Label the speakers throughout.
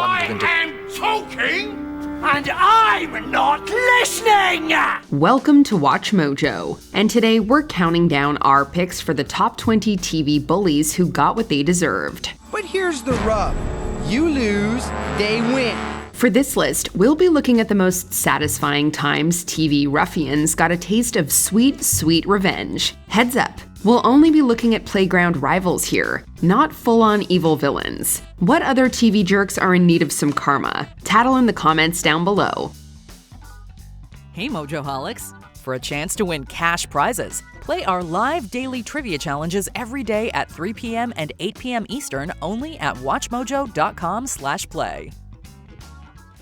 Speaker 1: bundled into...
Speaker 2: I am talking, and I'm not listening!
Speaker 3: Welcome to WatchMojo, and today we're counting down our picks for the top 20 TV bullies who got what they deserved.
Speaker 4: But here's the rub. You lose, they win.
Speaker 3: For this list, we'll be looking at the most satisfying times TV ruffians got a taste of sweet, sweet revenge. Heads up, we'll only be looking at playground rivals here, not full-on evil villains. What other TV jerks are in need of some karma? Tattle in the comments down below.
Speaker 5: Hey Mojoholics! For a chance to win cash prizes, play our live daily trivia challenges every day at 3 p.m. and 8 p.m. Eastern only at WatchMojo.com/play.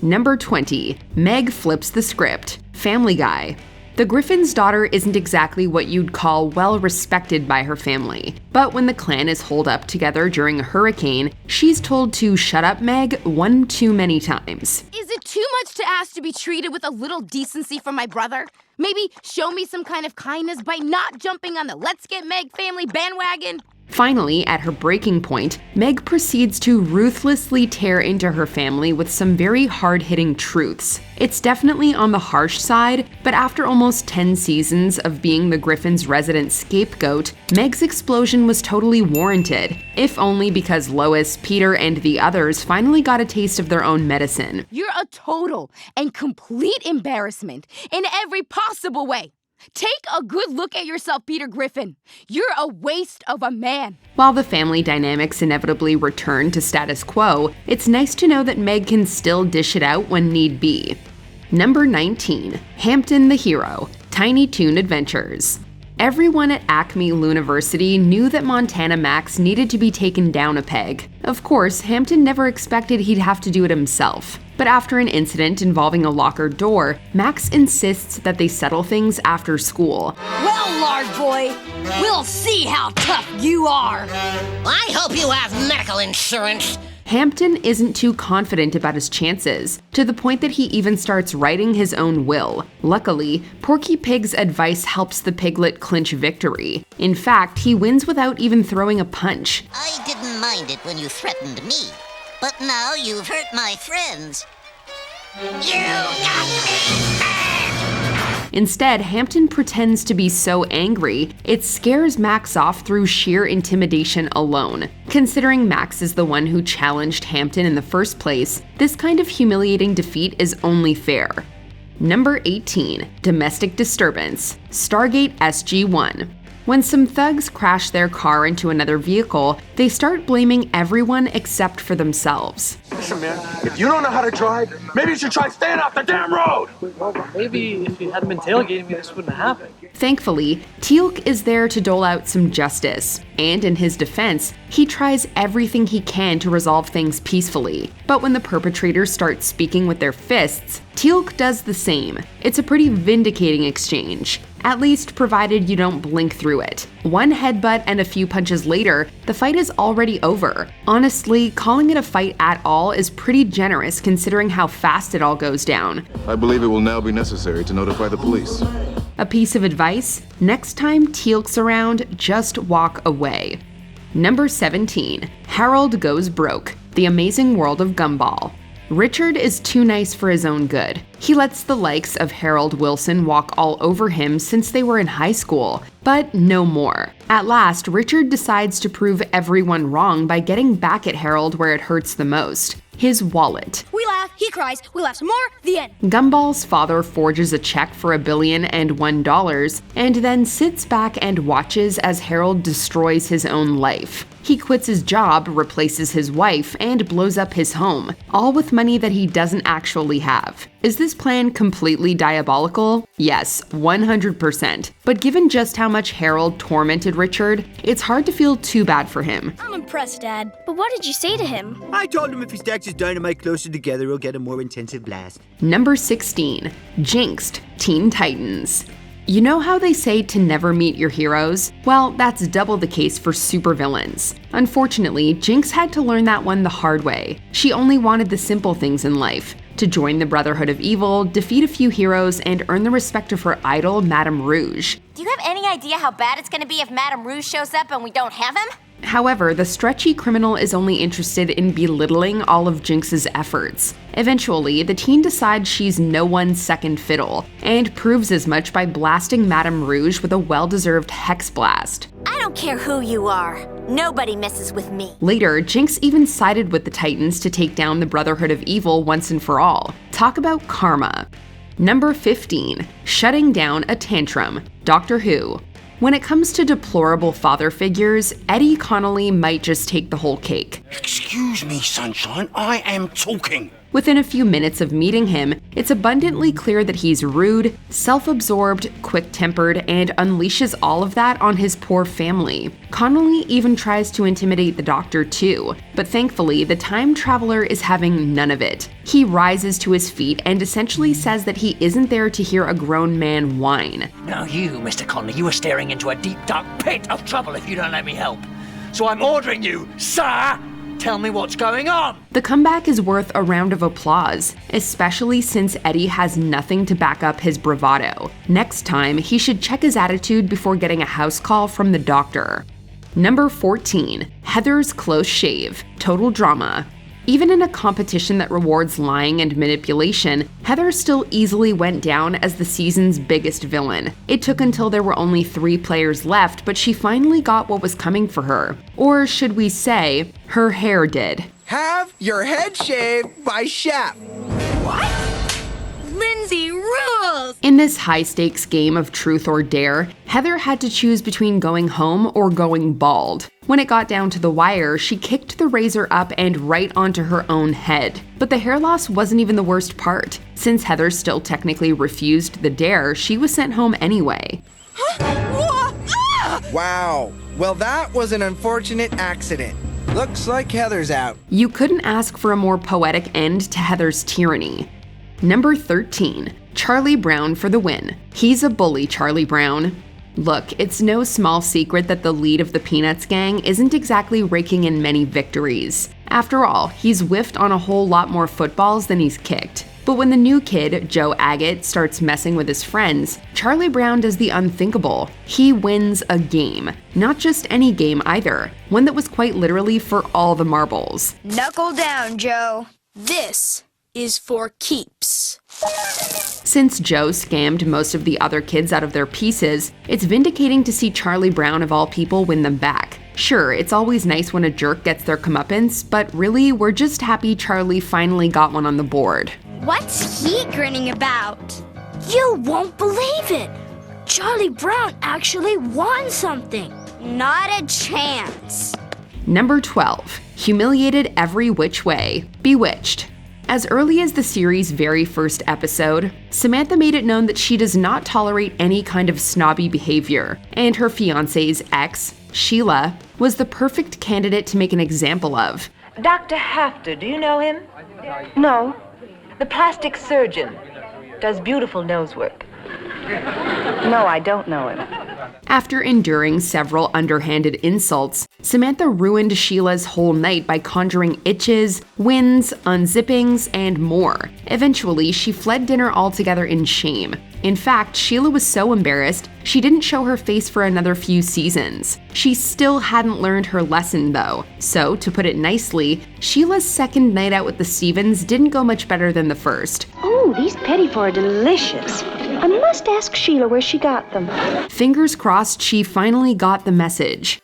Speaker 3: Number 20. Meg flips the script. Family Guy. The Griffin's daughter isn't exactly what you'd call well-respected by her family, but when the clan is holed up together during a hurricane, she's told to shut up, Meg, one too many times.
Speaker 6: Is it too much to ask to be treated with a little decency from my brother? Maybe show me some kind of kindness by not jumping on the Let's Get Meg family bandwagon?
Speaker 3: Finally, at her breaking point, Meg proceeds to ruthlessly tear into her family with some very hard-hitting truths. It's definitely on the harsh side, but after almost 10 seasons of being the Griffin's resident scapegoat, Meg's explosion was totally warranted, if only because Lois, Peter, and the others finally got a taste of their own medicine.
Speaker 6: You're a total and complete embarrassment in every possible way. Take a good look at yourself, Peter Griffin. You're a waste of a man.
Speaker 3: While the family dynamics inevitably return to status quo, it's nice to know that Meg can still dish it out when need be. Number 19. HAMTON the Hero. Tiny Toon Adventures. Everyone at Acme Luniversity knew that Montana Max needed to be taken down a peg. Of course, HAMTON never expected he'd have to do it himself. But after an incident involving a locker door, Max insists that they settle things after school.
Speaker 7: Well, large boy, we'll see how tough you are.
Speaker 8: I hope you have medical insurance.
Speaker 3: HAMTON isn't too confident about his chances, to the point that he even starts writing his own will. Luckily, Porky Pig's advice helps the piglet clinch victory. In fact, he wins without even throwing a punch.
Speaker 8: I didn't mind it when you threatened me, but now you've hurt my friends. You got me bad!
Speaker 3: Instead, HAMTON pretends to be so angry, it scares Max off through sheer intimidation alone. Considering Max is the one who challenged HAMTON in the first place, this kind of humiliating defeat is only fair. Number 18. Domestic Disturbance. Stargate SG-1. When some thugs crash their car into another vehicle, they start blaming everyone except for themselves.
Speaker 2: Listen, man, if you don't know how to drive, maybe you should try staying off the damn road!
Speaker 9: Well, maybe if you hadn't been tailgating me, this wouldn't have happened.
Speaker 3: Thankfully, Teal'c is there to dole out some justice, and in his defense, he tries everything he can to resolve things peacefully. But when the perpetrators start speaking with their fists, Teal'c does the same. It's a pretty vindicating exchange. At least provided you don't blink through it. One headbutt and a few punches later, the fight is already over. Honestly, calling it a fight at all is pretty generous considering how fast it all goes down.
Speaker 10: I believe it will now be necessary to notify the police.
Speaker 3: A piece of advice: next time Teal'c's around, just walk away. Number 17. Harold Goes Broke. The Amazing World of Gumball. Richard is too nice for his own good. He lets the likes of Harold Wilson walk all over him since they were in high school, but no more. At last, Richard decides to prove everyone wrong by getting back at Harold where it hurts the most: his wallet.
Speaker 7: We laugh, he cries, we laugh some more, the end.
Speaker 3: Gumball's father forges a check for $1,001,001 and then sits back and watches as Harold destroys his own life. He quits his job, replaces his wife, and blows up his home, all with money that he doesn't actually have. Is this plan completely diabolical? Yes, 100%. But given just how much Harold tormented Richard, it's hard to feel too bad for him.
Speaker 7: I'm impressed, Dad.
Speaker 11: But what did you say to him?
Speaker 4: I told him if he stacks his dynamite closer together, he'll get a more intensive blast.
Speaker 3: Number 16. Jinxed. Teen Titans. You know how they say to never meet your heroes? Well, that's double the case for supervillains. Unfortunately, Jinx had to learn that one the hard way. She only wanted the simple things in life: to join the Brotherhood of Evil, defeat a few heroes, and earn the respect of her idol, Madame Rouge.
Speaker 12: Do you have any idea how bad it's gonna be if Madame Rouge shows up and we don't have him?
Speaker 3: However, the stretchy criminal is only interested in belittling all of Jinx's efforts. Eventually, the teen decides she's no one's second fiddle, and proves as much by blasting Madame Rouge with a well-deserved hex blast.
Speaker 1: I don't care who you are. Nobody messes with me.
Speaker 3: Later, Jinx even sided with the Titans to take down the Brotherhood of Evil once and for all. Talk about karma. Number 15. Shutting down a tantrum. Doctor Who. When it comes to deplorable father figures, Eddie Connolly might just take the whole cake.
Speaker 2: Excuse me, sunshine, I am talking.
Speaker 3: Within a few minutes of meeting him, it's abundantly clear that he's rude, self-absorbed, quick-tempered, and unleashes all of that on his poor family. Connolly even tries to intimidate the Doctor too, but thankfully the time traveler is having none of it. He rises to his feet and essentially says that he isn't there to hear a grown man whine.
Speaker 2: Now you, Mr. Connolly, you are staring into a deep, dark pit of trouble if you don't let me help. So I'm ordering you, sir, tell me what's going on!
Speaker 3: The comeback is worth a round of applause, especially since Eddie has nothing to back up his bravado. Next time, he should check his attitude before getting a house call from the Doctor. Number 14. Heather's close shave. Total drama. Even in a competition that rewards lying and manipulation, Heather still easily went down as the season's biggest villain. It took until there were only 3 players left, but she finally got what was coming for her. Or should we say, her hair did.
Speaker 11: Have your head shaved by Shep.
Speaker 1: What? Lindsay rules!
Speaker 3: In this high-stakes game of truth or dare, Heather had to choose between going home or going bald. When it got down to the wire, she kicked the razor up and right onto her own head. But the hair loss wasn't even the worst part. Since Heather still technically refused the dare, she was sent home anyway.
Speaker 11: Wow. Well, that was an unfortunate accident. Looks like Heather's out.
Speaker 3: You couldn't ask for a more poetic end to Heather's tyranny. Number 13. Charlie Brown for the win. He's a bully, Charlie Brown. Look, it's no small secret that the lead of the Peanuts gang isn't exactly raking in many victories. After all, he's whiffed on a whole lot more footballs than he's kicked. But when the new kid, Joe Agate, starts messing with his friends, Charlie Brown does the unthinkable. He wins a game. Not just any game either. One that was quite literally for all the marbles.
Speaker 7: Knuckle down, Joe. This is for keeps.
Speaker 3: Since Joe scammed most of the other kids out of their pieces, it's vindicating to see Charlie Brown of all people win them back. Sure, it's always nice when a jerk gets their comeuppance, but really, we're just happy Charlie finally got one on the board.
Speaker 7: What's he grinning about? You won't believe it! Charlie Brown actually won something. Not a chance.
Speaker 3: Number 12. Humiliated every which way. Bewitched. As early as the series' very first episode, Samantha made it known that she does not tolerate any kind of snobby behavior, and her fiancé's ex, Sheila, was the perfect candidate to make an example of.
Speaker 12: Dr. Hafter, do you know him? No. The plastic surgeon. Does beautiful nose work. No, I don't know him.
Speaker 3: After enduring several underhanded insults, Samantha ruined Sheila's whole night by conjuring itches, wins, unzippings, and more. Eventually, she fled dinner altogether in shame. In fact, Sheila was so embarrassed, she didn't show her face for another few seasons. She still hadn't learned her lesson though, so to put it nicely, Sheila's second night out with the Stevens didn't go much better than the first.
Speaker 13: Oh, these petit fours are delicious. I must ask Sheila where she got them.
Speaker 3: Fingers crossed she finally got the message.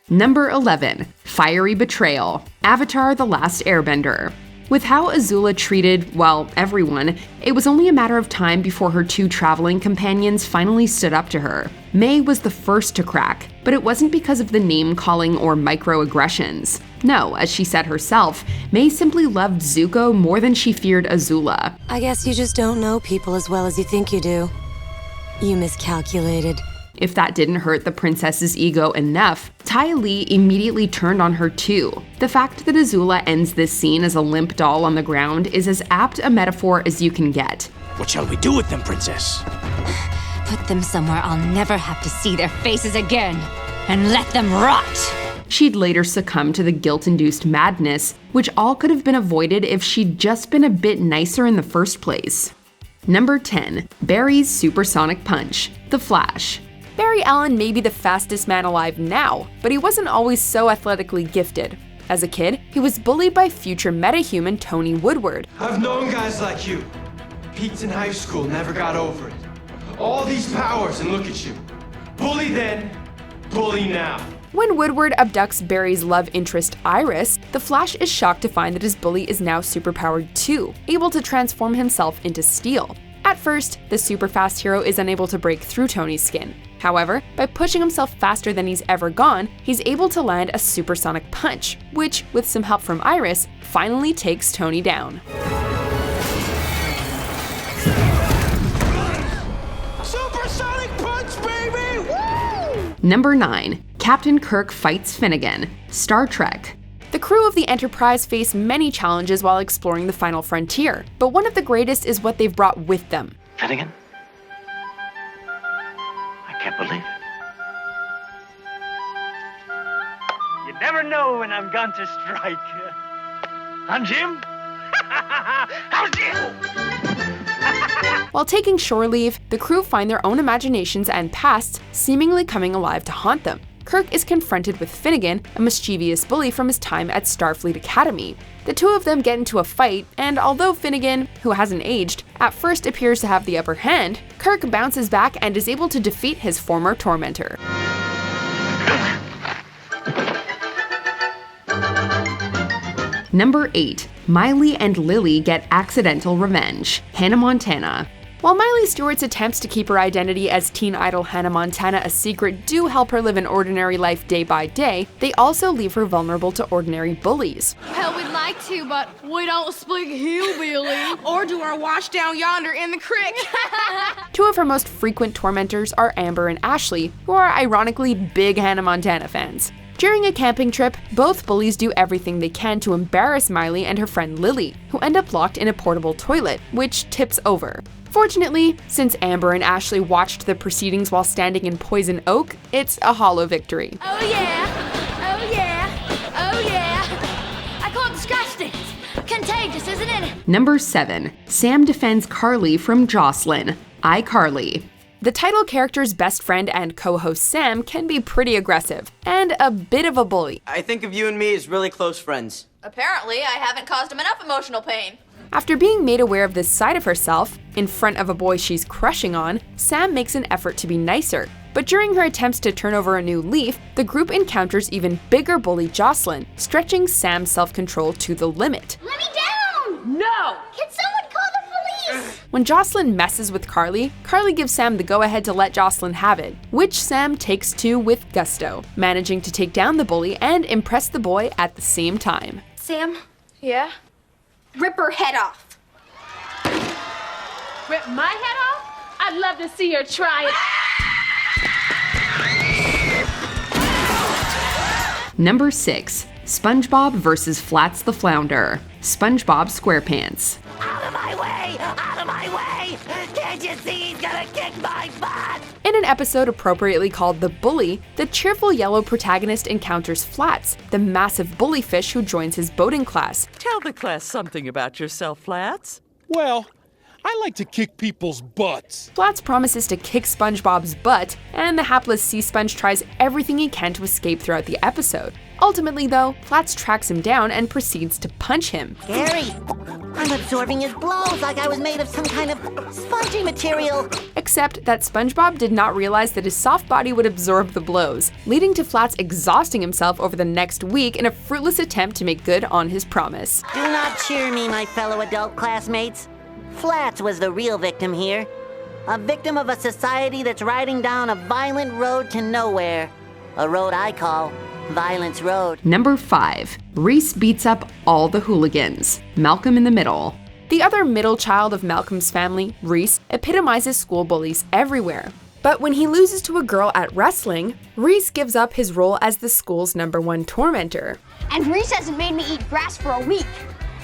Speaker 3: Number 11. Fiery Betrayal. Avatar: The Last Airbender. With how Azula treated, well, everyone, it was only a matter of time before her 2 traveling companions finally stood up to her. May was the first to crack, but it wasn't because of the name-calling or microaggressions. No, as she said herself, May simply loved Zuko more than she feared Azula.
Speaker 14: I guess you just don't know people as well as you think you do. You miscalculated.
Speaker 3: If that didn't hurt the princess's ego enough, Ty Lee immediately turned on her too. The fact that Azula ends this scene as a limp doll on the ground is as apt a metaphor as you can get.
Speaker 2: What shall we do with them, princess?
Speaker 1: Put them somewhere I'll never have to see their faces again, and let them rot!
Speaker 3: She'd later succumb to the guilt-induced madness, which all could have been avoided if she'd just been a bit nicer in the first place. Number 10. Barry's Supersonic Punch. The Flash. Barry Allen may be the fastest man alive now, but he wasn't always so athletically gifted. As a kid, he was bullied by future metahuman Tony Woodward.
Speaker 15: I've known guys like you. Peaked in high school, never got over it. All these powers, and look at you. Bully then, bully now.
Speaker 3: When Woodward abducts Barry's love interest Iris, the Flash is shocked to find that his bully is now superpowered too, able to transform himself into steel. At first, the super-fast hero is unable to break through Tony's skin. However, by pushing himself faster than he's ever gone, he's able to land a supersonic punch, which, with some help from Iris, finally takes Tony down.
Speaker 15: Supersonic punch, baby! Woo!
Speaker 3: Number 9. Captain Kirk fights Finnegan. Star Trek. The crew of the Enterprise face many challenges while exploring the final frontier, but one of the greatest is what they've brought with them.
Speaker 2: Finnegan? I can't believe it. You never know when I'm going to strike. Huh, Jim? How's Jim?
Speaker 3: While taking shore leave, the crew find their own imaginations and pasts seemingly coming alive to haunt them. Kirk is confronted with Finnegan, a mischievous bully from his time at Starfleet Academy. The two of them get into a fight, and although Finnegan, who hasn't aged, at first appears to have the upper hand, Kirk bounces back and is able to defeat his former tormentor. Number 8. Miley and Lily get accidental revenge. Hannah Montana. While Miley Stewart's attempts to keep her identity as teen idol Hannah Montana a secret do help her live an ordinary life day by day, they also leave her vulnerable to ordinary bullies.
Speaker 6: Hell, we'd like to, but we don't speak hillbilly or do our wash down yonder in the creek.
Speaker 3: Two of her most frequent tormentors are Amber and Ashley, who are ironically big Hannah Montana fans. During a camping trip, both bullies do everything they can to embarrass Miley and her friend Lily, who end up locked in a portable toilet, which tips over. Fortunately, since Amber and Ashley watched the proceedings while standing in Poison Oak, it's a hollow victory.
Speaker 6: Oh yeah, oh yeah, oh yeah. I call it the scratch dance. Contagious, isn't it?
Speaker 3: Number 7. Sam defends Carly from Jocelyn. iCarly. The title character's best friend and co-host Sam can be pretty aggressive, and a bit of a bully.
Speaker 16: I think of you and me as really close friends.
Speaker 17: Apparently, I haven't caused him enough emotional pain.
Speaker 3: After being made aware of this side of herself, in front of a boy she's crushing on, Sam makes an effort to be nicer. But during her attempts to turn over a new leaf, the group encounters even bigger bully Jocelyn, stretching Sam's self-control to the limit.
Speaker 7: Let me down!
Speaker 6: No!
Speaker 7: Can someone call the police?
Speaker 3: When Jocelyn messes with Carly, Carly gives Sam the go-ahead to let Jocelyn have it, which Sam takes to with gusto, managing to take down the bully and impress the boy at the same time.
Speaker 17: Sam?
Speaker 6: Yeah?
Speaker 17: Rip her head off.
Speaker 6: Rip my head off? I'd love to see her try it.
Speaker 3: Number 6. SpongeBob vs. Flats the Flounder. SpongeBob SquarePants.
Speaker 8: Out of my way! Out of my way! Can't you see he's gonna kick my butt?
Speaker 3: In an episode appropriately called The Bully, the cheerful yellow protagonist encounters Flats, the massive bully fish who joins his boating class.
Speaker 5: Tell the class something about yourself, Flats.
Speaker 18: Well, I like to kick people's butts.
Speaker 3: Flats promises to kick SpongeBob's butt, and the hapless sea sponge tries everything he can to escape throughout the episode. Ultimately, though, Flats tracks him down and proceeds to punch him.
Speaker 8: Gary, I'm absorbing his blows like I was made of some kind of spongy material.
Speaker 3: Except that SpongeBob did not realize that his soft body would absorb the blows, leading to Flats exhausting himself over the next week in a fruitless attempt to make good on his promise.
Speaker 8: Do not cheer me, my fellow adult classmates. Flats was the real victim here. A victim of a society that's riding down a violent road to nowhere. A road I call Violence Road.
Speaker 3: Number 5. Reese beats up all the hooligans. Malcolm in the Middle. The other middle child of Malcolm's family, Reese, epitomizes school bullies everywhere. But when he loses to a girl at wrestling, Reese gives up his role as the school's #1 tormentor.
Speaker 7: And Reese hasn't made me eat grass for a week.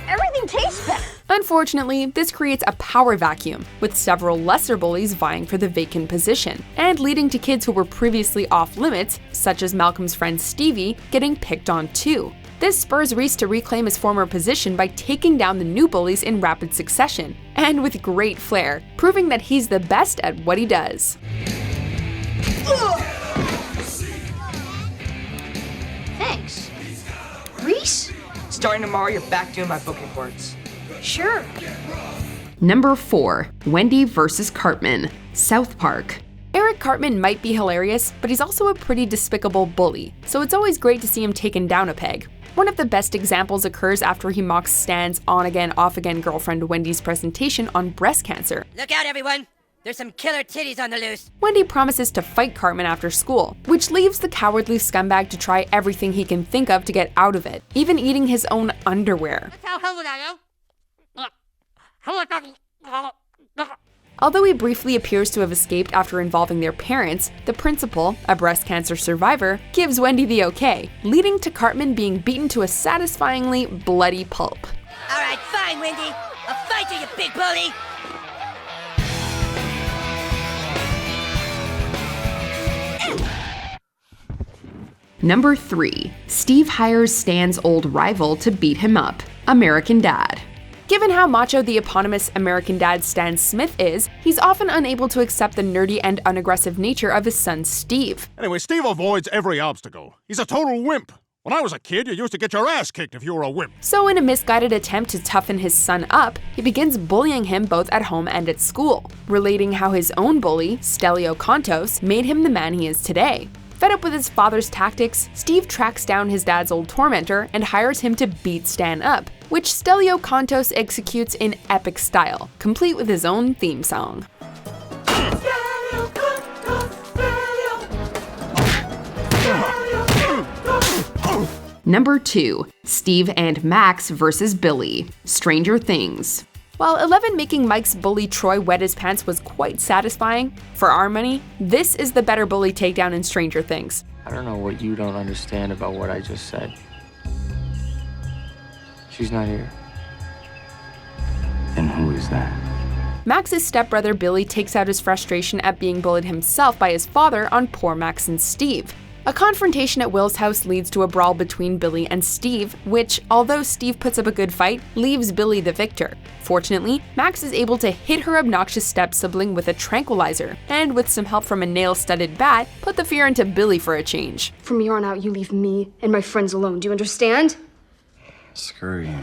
Speaker 7: Everything tastes better.
Speaker 3: Unfortunately, this creates a power vacuum, with several lesser bullies vying for the vacant position, and leading to kids who were previously off limits, such as Malcolm's friend Stevie, getting picked on too. This spurs Reese to reclaim his former position by taking down the new bullies in rapid succession, and with great flair, proving that he's the best at what he does.
Speaker 17: Thanks. Reese?
Speaker 19: Starting tomorrow, you're back doing my book reports.
Speaker 17: Sure.
Speaker 3: Number 4. Wendy vs. Cartman, South Park. Eric Cartman might be hilarious, but he's also a pretty despicable bully, so it's always great to see him taken down a peg. One of the best examples occurs after he mocks Stan's on-again, off-again girlfriend Wendy's presentation on breast cancer.
Speaker 20: Look out, everyone! There's some killer titties on the loose.
Speaker 3: Wendy promises to fight Cartman after school, which leaves the cowardly scumbag to try everything he can think of to get out of it, even eating his own underwear.
Speaker 20: How would I know?
Speaker 3: Although he briefly appears to have escaped after involving their parents, the principal, a breast cancer survivor, gives Wendy the okay, leading to Cartman being beaten to a satisfyingly bloody pulp.
Speaker 20: All right, fine, Wendy. I'll fight you, you big bully.
Speaker 3: Number 3. Steve hires Stan's old rival to beat him up, American Dad. Given how macho the eponymous American Dad Stan Smith is, he's often unable to accept the nerdy and unaggressive nature of his son Steve.
Speaker 18: Anyway, Steve avoids every obstacle. He's a total wimp. When I was a kid, you used to get your ass kicked if you were a wimp.
Speaker 3: So in a misguided attempt to toughen his son up, he begins bullying him both at home and at school, relating how his own bully, Stelio Contos, made him the man he is today. Fed up with his father's tactics, Steve tracks down his dad's old tormentor and hires him to beat Stan up, which Stelio Contos executes in epic style, complete with his own theme song. Number 2. Steve and Max vs. Billy, Stranger Things. While 11 making Mike's bully Troy wet his pants was quite satisfying, for our money, this is the better bully takedown in Stranger Things.
Speaker 21: I don't know what you don't understand about what I just said. She's not here.
Speaker 22: And who is that?
Speaker 3: Max's stepbrother Billy takes out his frustration at being bullied himself by his father on poor Max and Steve. A confrontation at Will's house leads to a brawl between Billy and Steve, which, although Steve puts up a good fight, leaves Billy the victor. Fortunately, Max is able to hit her obnoxious step-sibling with a tranquilizer, and with some help from a nail-studded bat, put the fear into Billy for a change.
Speaker 23: From here on out, you leave me and my friends alone, do you understand?
Speaker 22: Screw you.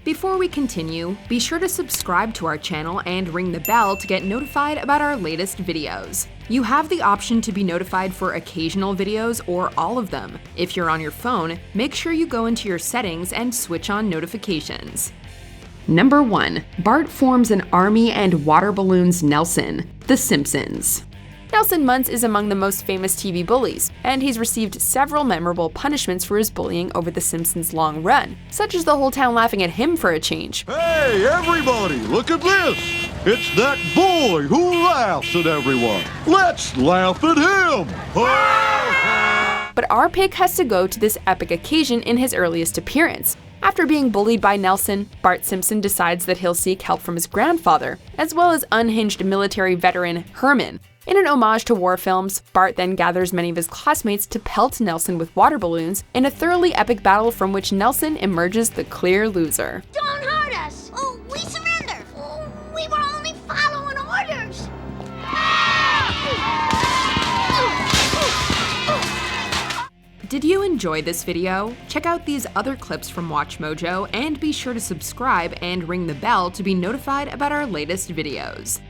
Speaker 3: Before we continue, be sure to subscribe to our channel and ring the bell to get notified about our latest videos. You have the option to be notified for occasional videos or all of them. If you're on your phone, make sure you go into your settings and switch on notifications. Number 1. Bart forms an army and water balloons Nelson, The Simpsons. Nelson Muntz is among the most famous TV bullies, and he's received several memorable punishments for his bullying over The Simpsons' long run, such as the whole town laughing at him for a change.
Speaker 24: Hey, everybody, look at this! It's that boy who laughs at everyone. Let's laugh at him!
Speaker 3: But our pick has to go to this epic occasion in his earliest appearance. After being bullied by Nelson, Bart Simpson decides that he'll seek help from his grandfather, as well as unhinged military veteran Herman. In an homage to war films, Bart then gathers many of his classmates to pelt Nelson with water balloons in a thoroughly epic battle from which Nelson emerges the clear loser.
Speaker 7: Don't hurt us! Oh, we surrender! Oh, we were only following orders!
Speaker 3: Did you enjoy this video? Check out these other clips from WatchMojo and be sure to subscribe and ring the bell to be notified about our latest videos.